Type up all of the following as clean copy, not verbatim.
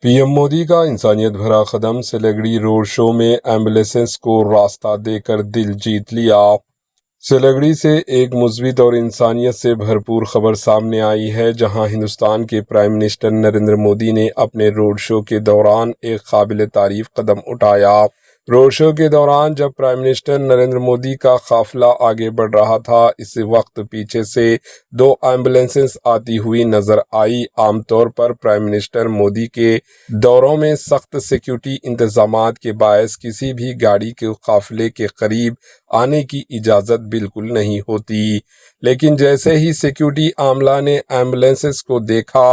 P M Modi کا انسانیت بھرا قدم، سلیگڑی روڈ شو میں ایمبولینسز کو راستہ دے کر دل جیت لیا۔ سلیگڑی سے ایک مثبت اور انسانیت سے بھرپور خبر سامنے آئی ہے، جہاں ہندوستان کے پرائم منسٹر نریندر مودی نے اپنے روڈ شو کے دوران ایک قابل تعریف قدم اٹھایا۔ روڈ شو کے دوران جب پرائم منسٹر نریندر مودی کا قافلہ آگے بڑھ رہا تھا، اس وقت پیچھے سے 2 ایمبولینسز آتی ہوئی نظر آئی۔ عام طور پر پرائم منسٹر مودی کے دوروں میں سخت سیکیورٹی انتظامات کے باعث کسی بھی گاڑی کے قافلے کے قریب آنے کی اجازت بالکل نہیں ہوتی، لیکن جیسے ہی سیکیورٹی عملہ نے ایمبولینسز کو دیکھا،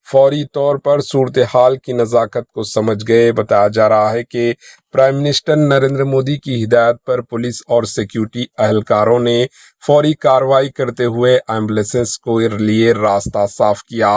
فوری طور پر صورتحال کی نزاکت کو سمجھ گئے۔ بتایا جا رہا ہے کہ پرائم منسٹر نریندر مودی کی ہدایت پر پولیس اور سیکیورٹی اہلکاروں نے فوری کارروائی کرتے ہوئے ایمبولینسز کو لیے راستہ صاف کیا۔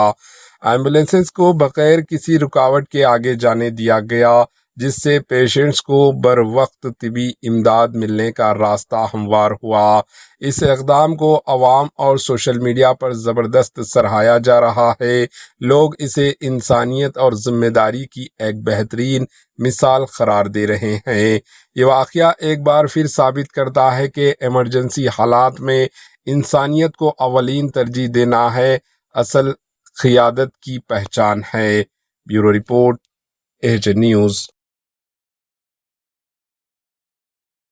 ایمبولینسز کو بغیر کسی رکاوٹ کے آگے جانے دیا گیا، جس سے پیشنٹس کو بروقت طبی امداد ملنے کا راستہ ہموار ہوا۔ اس اقدام کو عوام اور سوشل میڈیا پر زبردست سراہا جا رہا ہے۔ لوگ اسے انسانیت اور ذمہ داری کی ایک بہترین مثال قرار دے رہے ہیں۔ یہ واقعہ ایک بار پھر ثابت کرتا ہے کہ ایمرجنسی حالات میں انسانیت کو اولین ترجیح دینا ہے اصل قیادت کی پہچان ہے۔ Bureau report, H news.